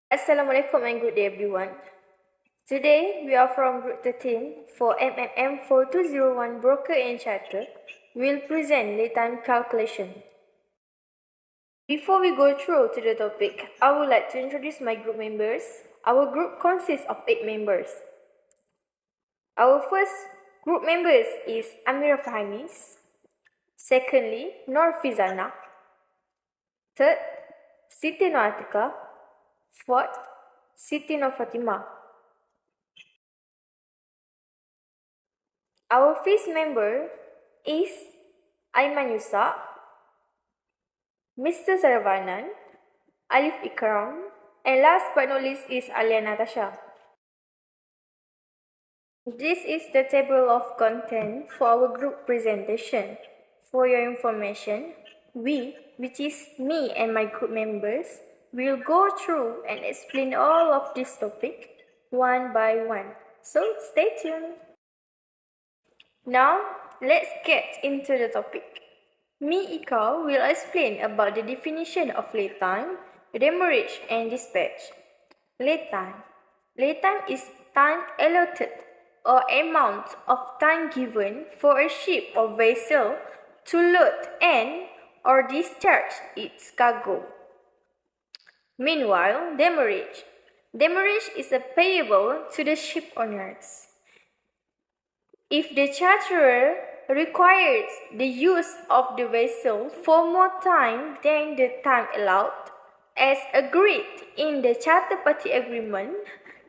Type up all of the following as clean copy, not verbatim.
Assalamualaikum and good day everyone. Today we are from Group 13 for MMM4201 Broker and Charter. We'll present Laytime calculation. Before we go through to the topic, I would like to introduce my group members. Our group consists of 8 members. Our first group members is Amira Fahimis. Secondly, Nur Fizana. Third, Siti Nur Atika. Fourth, Siti Nur Fatimah. Our fifth member is Aiman Yusa, Mr. Saravanan, Alif Ikram, and last but not least is Alia Natasha. This is the table of content for our group presentation. For your information, we, which is me and my group members, will go through and explain all of this topic one by one. So stay tuned. Now, let's get into the topic. Me Ika will explain about the definition of laytime, demurrage and dispatch. Laytime. Laytime is time allotted or amount of time given for a ship or vessel to load and or discharge its cargo. Meanwhile, demurrage. Demurrage is payable to the ship owners. If the charterer requires the use of the vessel for more time than the time allowed, as agreed in the charter party agreement,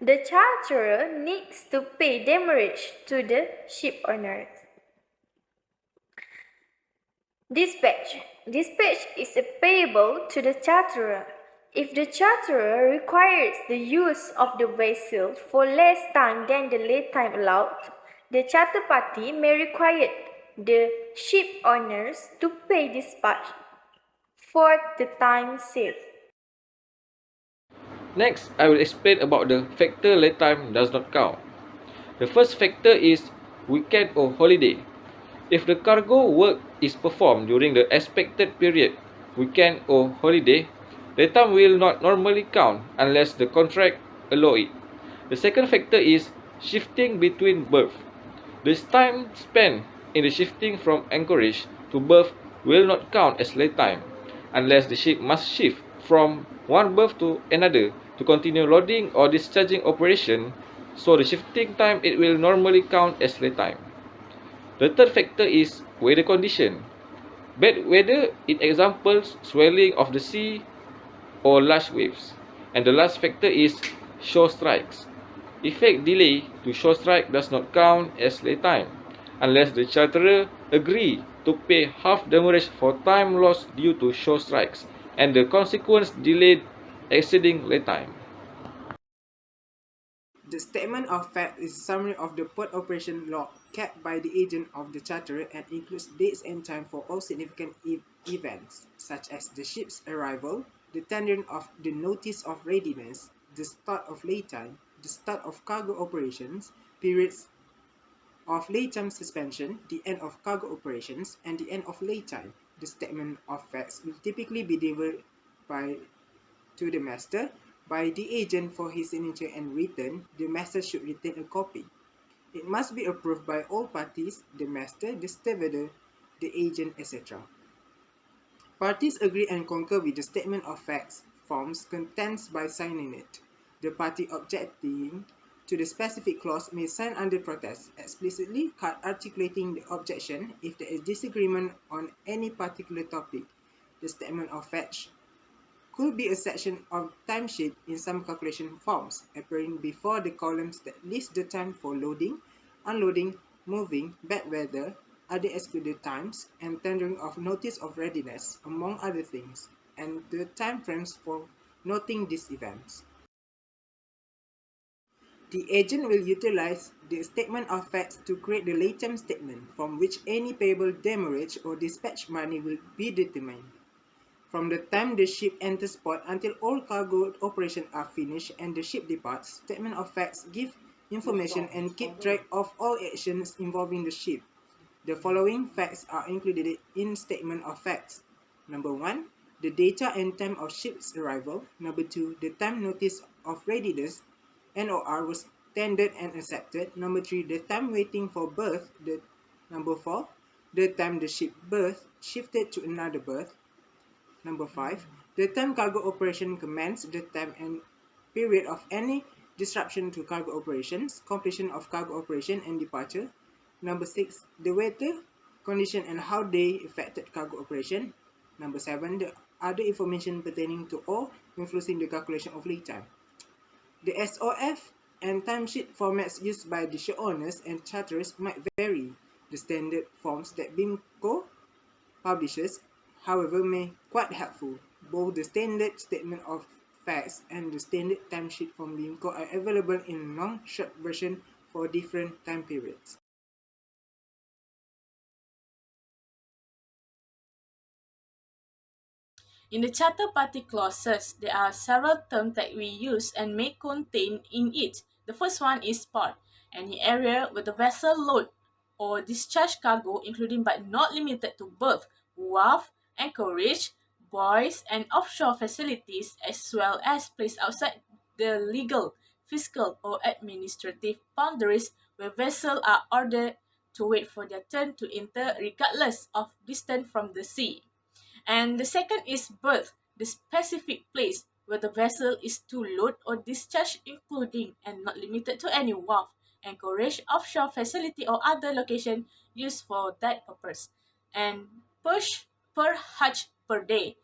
the charterer needs to pay demurrage to the ship owners. Dispatch. Dispatch is payable to the charterer. If the charterer requires the use of the vessel for less time than the lay time allowed, the charter party may require the ship owners to pay dispatch for the time saved. Next, I will explain about the factor laytime does not count. The first factor is weekend or holiday. If the cargo work is performed during the expected period, weekend or holiday, laytime will not normally count unless the contract allow it. The second factor is shifting between berth. The time spent in the shifting from anchorage to berth will not count as laytime unless the ship must shift from one berth to another to continue loading or discharging operation, so the shifting time it will normally count as laytime. The third factor is weather condition. Bad weather it examples swelling of the sea or large waves. And the last factor is shore strikes. Effect delay to shore strike does not count as laytime unless the charterer agree to pay half demurrage for time lost due to shore strikes and the consequent delay exceeding laytime. The statement of fact is a summary of the port operation log kept by the agent of the charterer and includes dates and time for all significant events, such as the ship's arrival, the tendering of the notice of readiness, the start of laytime, the start of cargo operations, periods of laytime suspension, the end of cargo operations, and the end of laytime. The statement of facts will typically be delivered to the master by the agent for his signature and written. The master should retain a copy. It must be approved by all parties, the master, the stevedore, the agent, etc. Parties agree and concur with the statement of facts forms contains by signing it. The party objecting to the specific clause may sign under protest, explicitly articulating the objection if there is disagreement on any particular topic. The statement of facts could be a section of timesheet in some calculation forms, appearing before the columns that list the time for loading, unloading, moving, bad weather, other excluded times, and tendering of notice of readiness, among other things, and the time frames for noting these events. The agent will utilize the statement of facts to create the laytime statement, from which any payable demurrage or dispatch money will be determined. From the time the ship enters port until all cargo operations are finished and the ship departs, statement of facts give information and keep track of all actions involving the ship. The following facts are included in statement of facts. Number 1. the data and time of ship's arrival. Number 2, the time notice of readiness, NOR, was tendered and accepted. Number 3, the time waiting for berth. Number 4, the time the ship berth shifted to another berth. Number 5, the time cargo operation commenced, the time and period of any disruption to cargo operations, completion of cargo operation and departure. Number 6, the weather condition and how they affected cargo operation. Number 7, the other information pertaining to or influencing the calculation of lead time. The SOF and timesheet formats used by the ship owners and charterers might vary. The standard forms that BIMCO publishes, however, may quite helpful. Both the standard statement of facts and the standard timesheet from BIMCO are available in long-short version for different time periods. In the charter party clauses, there are several terms that we use and may contain in it. The first one is port, any area where the vessel load or discharge cargo, including but not limited to berth, wharf, anchorage, buoys, and offshore facilities, as well as place outside the legal, fiscal, or administrative boundaries where vessels are ordered to wait for their turn to enter regardless of distance from the sea. And the second is berth, the specific place where the vessel is to load or discharge, including and not limited to any wharf, anchorage, offshore facility, or other location used for that purpose. And push per hatch per day.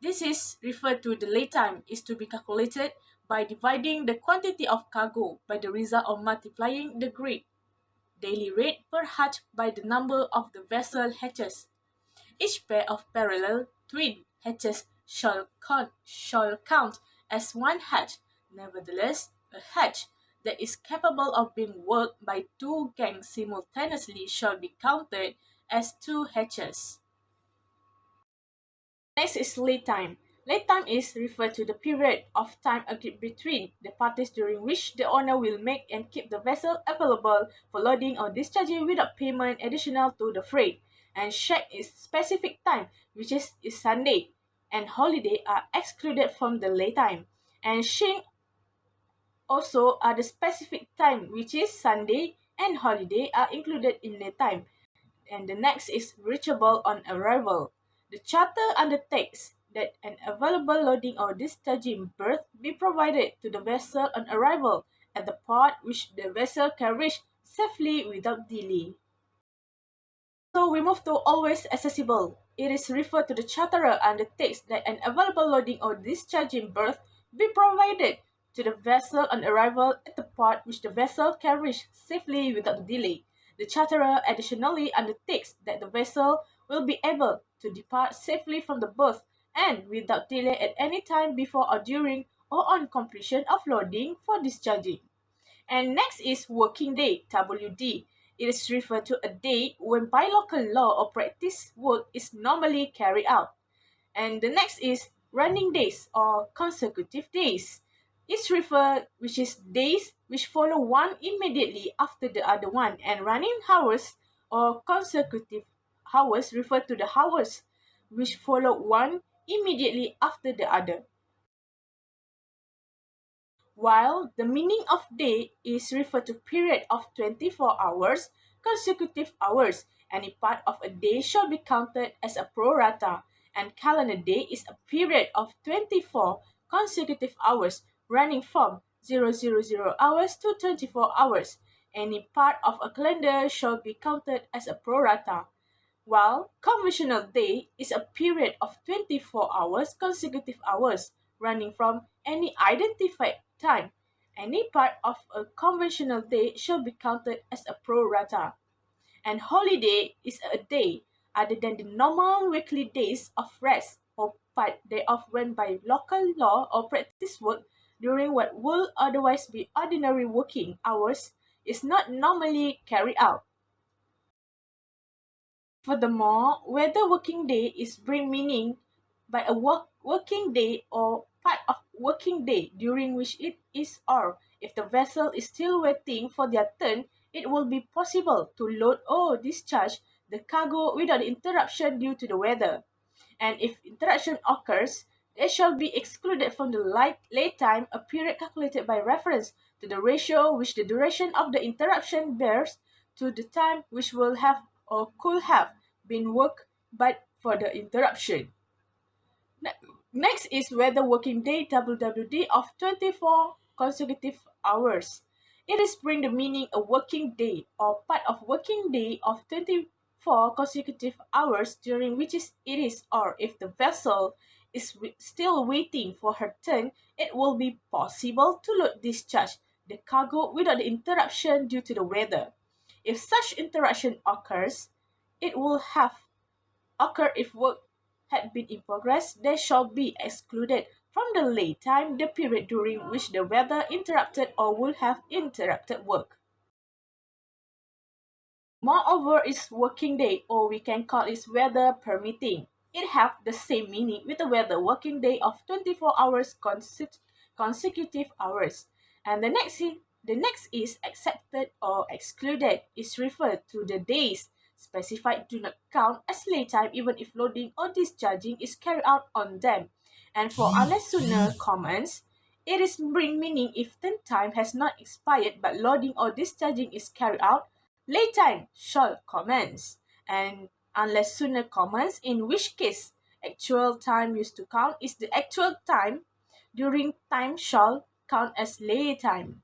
This is referred to the laytime is to be calculated by dividing the quantity of cargo by the result of multiplying the daily rate per hatch by the number of the vessel hatches. Each pair of parallel twin hatches shall count as one hatch. Nevertheless, a hatch that is capable of being worked by two gangs simultaneously shall be counted as two hatches. Next is lead time. Lead time is referred to the period of time agreed between the parties during which the owner will make and keep the vessel available for loading or discharging without payment additional to the freight. And check is specific time, which is Sunday, and holiday are excluded from the lead time. And shing also are the specific time, which is Sunday and holiday are included in lead time. And the next is reachable on arrival. The charter undertakes that an available loading or discharging berth be provided to the vessel on arrival at the port which the vessel can reach safely without delay. So we move to always accessible. It is referred to the charterer undertakes that an available loading or discharging berth be provided to the vessel on arrival at the port which the vessel can reach safely without delay. The charterer additionally undertakes that the vessel will be able to depart safely from the berth and without delay at any time before or during or on completion of loading for discharging. And next is working day, WD. It is referred to a day when by local law or practice work is normally carried out. And the next is running days or consecutive days. It's referred which is days which follow one immediately after the other one, and running hours or consecutive hours refer to the hours which follow one immediately after the other. While the meaning of day is referred to period of 24 hours, consecutive hours, any part of a day shall be counted as a prorata, and calendar day is a period of 24 consecutive hours running from 000 hours to 24 hours. Any part of a calendar shall be counted as a prorata, while conventional day is a period of 24 hours consecutive hours running from any identified time. Any part of a conventional day shall be counted as a prorata. And holiday is a day other than the normal weekly days of rest or part thereof when by local law or practice work during what would otherwise be ordinary working hours is not normally carried out. Furthermore, whether working day is bring meaning by a working day or part of working day during which it is, or if the vessel is still waiting for their turn, it will be possible to load or discharge the cargo without interruption due to the weather. And if interruption occurs, they shall be excluded from the lay time, a period calculated by reference to the ratio which the duration of the interruption bears to the time which will have or could have been worked but for the interruption. Next is whether working day WWD of 24 consecutive hours. It is bring the meaning a working day or part of working day of 24 consecutive hours during which it is or if the vessel is still waiting for her turn, it will be possible to load discharge the cargo without interruption due to the weather. If such interruption occurs, it will have occur if work had been in progress, they shall be excluded from the lay time, the period during which the weather interrupted or would have interrupted work. Moreover, its working day, or we can call it weather permitting. It have the same meaning with the weather working day of 24 hours consecutive hours. And the next is accepted or excluded is referred to the days specified do not count as laytime even if loading or discharging is carried out on them. And for unless sooner comments, it is bring meaning if turn time has not expired but loading or discharging is carried out, laytime shall commence. And unless sooner commence, in which case actual time used to count is the actual time during time shall count as laytime.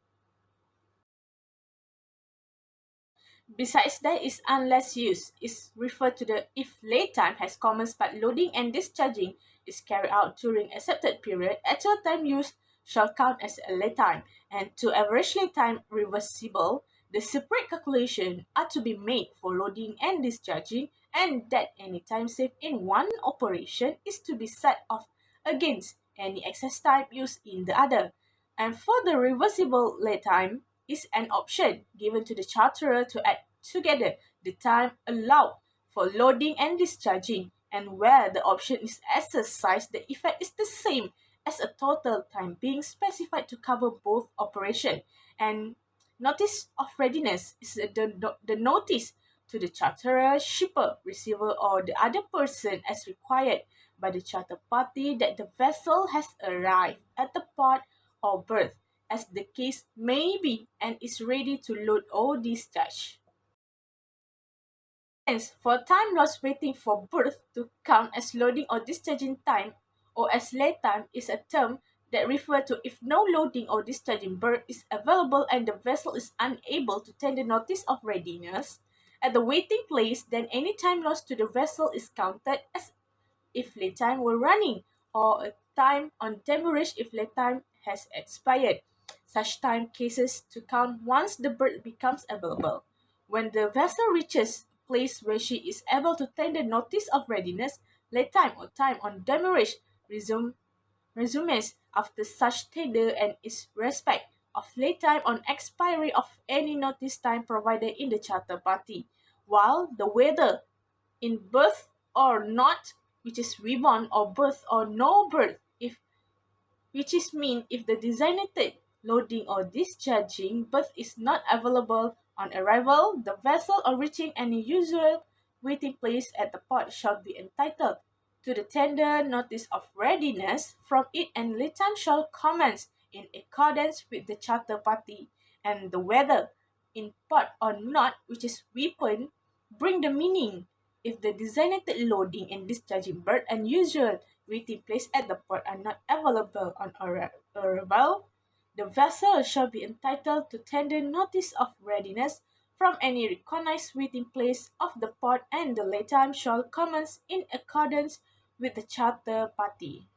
Besides that is unless use is referred to the if laytime has commenced but loading and discharging is carried out during accepted period, actual time used shall count as a laytime. And to average laytime reversible, the separate calculation are to be made for loading and discharging, and that any time saved in one operation is to be set off against any excess time used in the other. And for the reversible laytime is an option given to the charterer to add together the time allowed for loading and discharging, and where the option is exercised, the effect is the same as a total time being specified to cover both operation. And notice of readiness is the notice to the charterer, shipper, receiver, or the other person as required by the charter party that the vessel has arrived at the port or berth, as the case may be, and is ready to load or discharge. Hence, for time lost waiting for berth to count as loading or discharging time, or as lay time, is a term that refers to if no loading or discharging berth is available and the vessel is unable to tender notice of readiness at the waiting place, then any time lost to the vessel is counted as if lead time were running, or a time on demurrage if lead time has expired. Such time cases to count once the berth becomes available. When the vessel reaches a place where she is able to tender notice of readiness, lead time or time on demurrage resumes after such tender and is respect of lead time on expiry of any notice time provided in the charter party, while the weather in birth or not, which is reborn, or birth or no birth, if which is mean if the designated loading or discharging berth is not available on arrival, the vessel or reaching any usual waiting place at the port shall be entitled to the tender notice of readiness from it, and lead time shall commence in accordance with the charter party. And the whether in port or not, which is weapon, bring the meaning if the designated loading and discharging berth and usual waiting place at the port are not available on arrival, the vessel shall be entitled to tender notice of readiness from any recognized waiting place of the port, and the lay time shall commence in accordance with the charter party.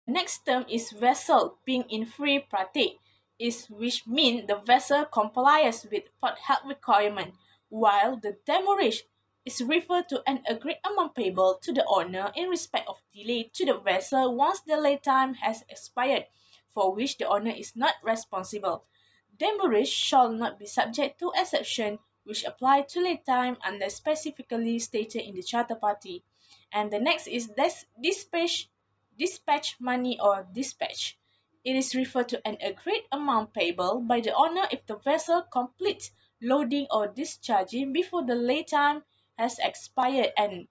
Next term is vessel being in free pratique, is which mean the vessel complies with port health requirement, while the demurrage is referred to an agreed amount payable to the owner in respect of delay to the vessel once the lay time has expired, for which the owner is not responsible. Demurrage shall not be subject to exception which apply to lay time unless specifically stated in the charter party. And the next is dispatch money or dispatch. It is referred to an agreed amount payable by the owner if the vessel completes loading or discharging before the lay time has expired, and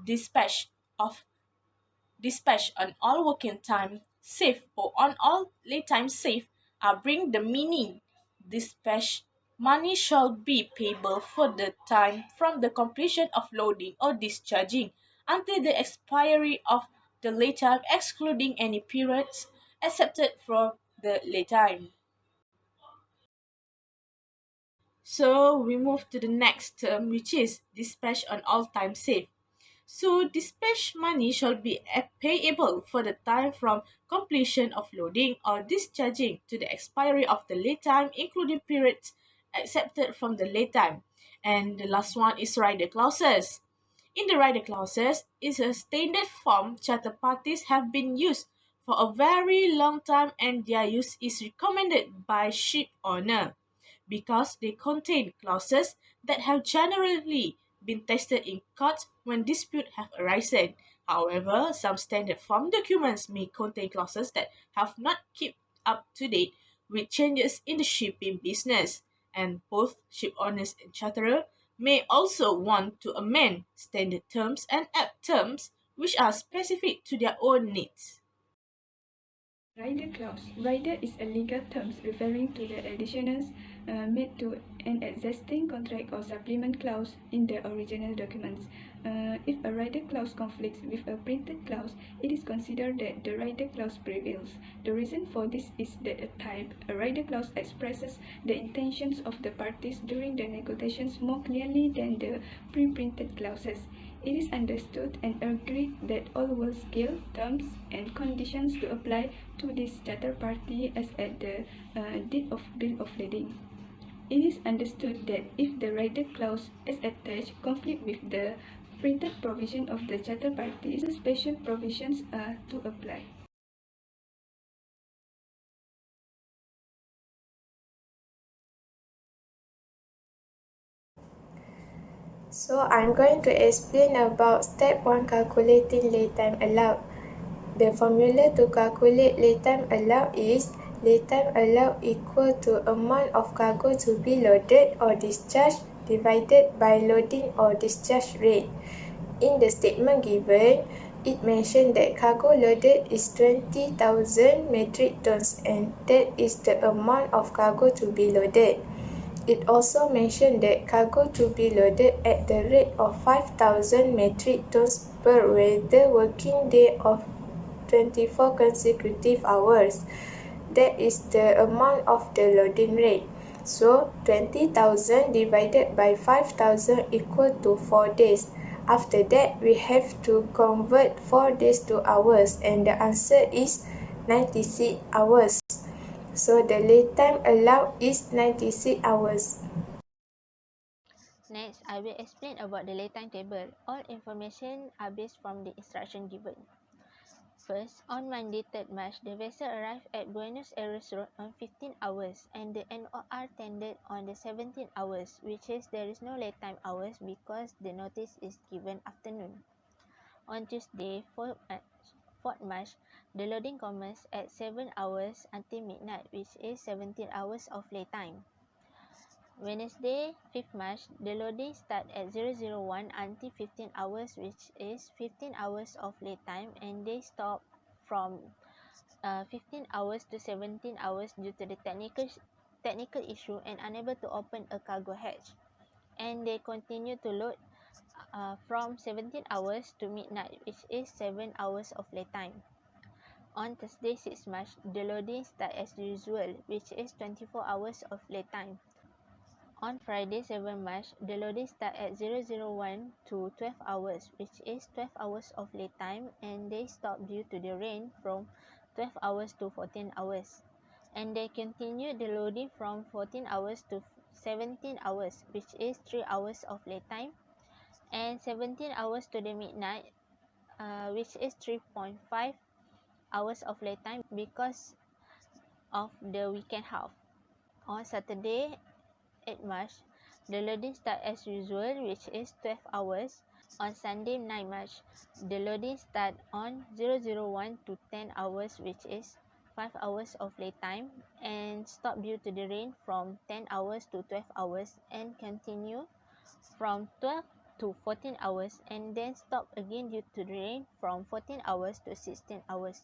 dispatch of dispatch on all working time safe or on all laytime safe bring the meaning dispatch money shall be payable for the time from the completion of loading or discharging until the expiry of the laytime excluding any periods accepted from the laytime. So we move to the next term which is dispatch on all time safe. So dispatch money shall be payable for the time from completion of loading or discharging to the expiry of the lay time, including periods accepted from the lay time. And the last one is rider clauses. In the rider clauses is a standard form charter parties have been used for a very long time and their use is recommended by ship owner because they contain clauses that have generally been tested in court when disputes have arisen. However, some standard form documents may contain clauses that have not kept up to date with changes in the shipping business, and both ship owners and charterer may also want to amend standard terms and add terms which are specific to their own needs. Rider clause. Rider is a legal term referring to the additions made to an existing contract or supplement clause in the original documents. If a rider clause conflicts with a printed clause, it is considered that the rider clause prevails. The reason for this is that a rider clause expresses the intentions of the parties during the negotiations more clearly than the pre-printed clauses. It is understood and agreed that all will scale terms and conditions to apply to this charter party as at the date of bill of lading. It is understood that if the rider clause as attached conflict with the printed provision of the charter party, special provisions are to apply. So I'm going to explain about step 1 calculating laytime allowed. The formula to calculate laytime allowed is laytime allowed equal to amount of cargo to be loaded or discharged divided by loading or discharge rate. In the statement given, it mentioned that cargo loaded is 20,000 metric tons and that is the amount of cargo to be loaded. It also mentioned that cargo to be loaded at the rate of 5,000 metric tons per weather working day of 24 consecutive hours. That is the amount of the loading rate. So 20,000 divided by 5,000 equal to 4 days. After that, we have to convert 4 days to hours and the answer is 96 hours. So the lead time allowed is 96 hours. Next, I will explain about the laytime table. All information are based from the instruction given. First, on Monday 3rd March, the vessel arrived at Buenos Aires Road on 15 hours and the NOR tendered on the 17 hours, which is there is no laytime hours because the notice is given afternoon. On Tuesday, 4th March, the loading commenced at 7 hours until midnight, which is 17 hours of laytime. Wednesday, 5th March, the loading started at 001 until 15 hours, which is 15 hours of laytime, and they stop from 15 hours to 17 hours due to the technical issue and unable to open a cargo hatch. And they continue to load from 17 hours to midnight, which is 7 hours of laytime. On Thursday, 6th March, the loading started as usual, which is 24 hours of laytime. On Friday, 7 March, the loading started at 001 to 12 hours, which is 12 hours of laytime, and they stopped due to the rain from 12 hours to 14 hours. And they continued the loading from 14 hours to 17 hours, which is 3 hours of laytime, and 17 hours to the midnight, which is 3.5 hours of laytime because of the weekend half. On Saturday, 8 March, the loading started as usual, which is 12 hours. On Sunday, 9 March, the loading started on 001 to 10 hours, which is 5 hours of laytime, and stopped due to the rain from 10 hours to 12 hours, and continue from 12 to 14 hours and then stop again due to the rain from 14 hours to 16 hours.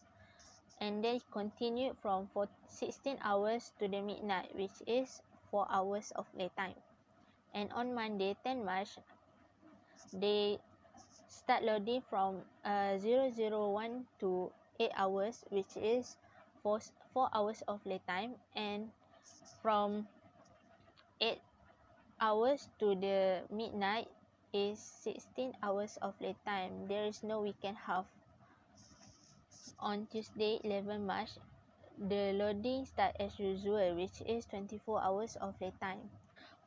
And then continued from 16 hours to the midnight, which is 4 hours of laytime. And on Monday, 10 March, they start loading from 001 to 8 hours, which is 4 hours of laytime. And from 8 hours to the midnight is 16 hours of laytime. There is no weekend half. On Tuesday, 11 March, the loading starts as usual, which is 24 hours of laytime.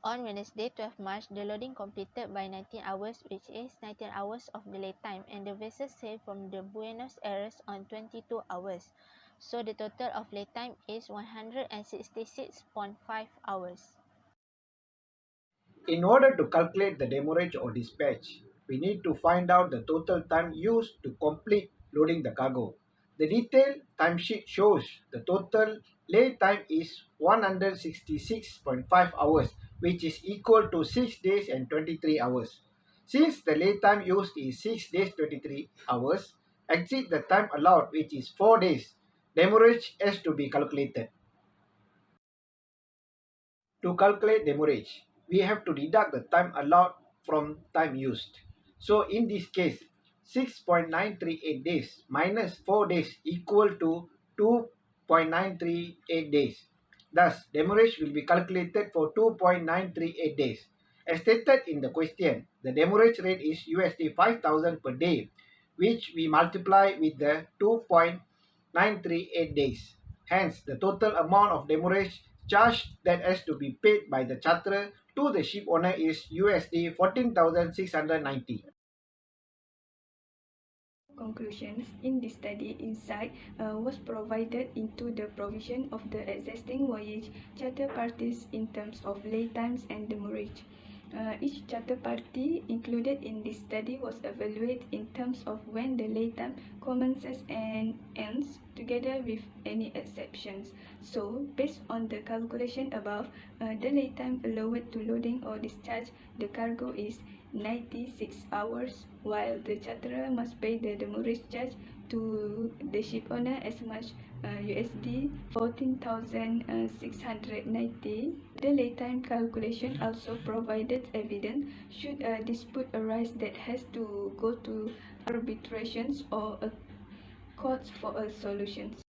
On Wednesday, 12 March, the loading completed by 19 hours, which is 19 hours of the laytime, and the vessel sailed from the Buenos Aires on 22 hours. So the total of laytime is 166.5 hours. In order to calculate the demurrage or dispatch, we need to find out the total time used to complete loading the cargo. The detailed timesheet shows the total lay time is 166.5 hours, which is equal to 6 days and 23 hours. Since the lay time used is 6 days 23 hours, exceed the time allowed, which is 4 days, demurrage has to be calculated. To calculate demurrage, we have to deduct the time allowed from time used. So in this case, 6.938 days minus 4 days equal to 2.938 days. Thus, demurrage will be calculated for 2.938 days. As stated in the question, the demurrage rate is USD 5,000 per day, which we multiply with the 2.938 days. Hence, the total amount of demurrage charge that has to be paid by the charterer to the ship owner is USD 14,690. Conclusions in this study insight was provided into the provision of the existing voyage charter parties in terms of lay times and demurrage. Each charter party included in this study was evaluated in terms of when the lay time commences and ends, together with any exceptions. So, based on the calculation above, the lay time allowed to loading or discharge the cargo is 96 hours, while the charterer must pay the demurrage charge to the ship owner as much USD 14,690. The laytime calculation also provided evidence should a dispute arise that has to go to arbitrations or a courts for a solutions.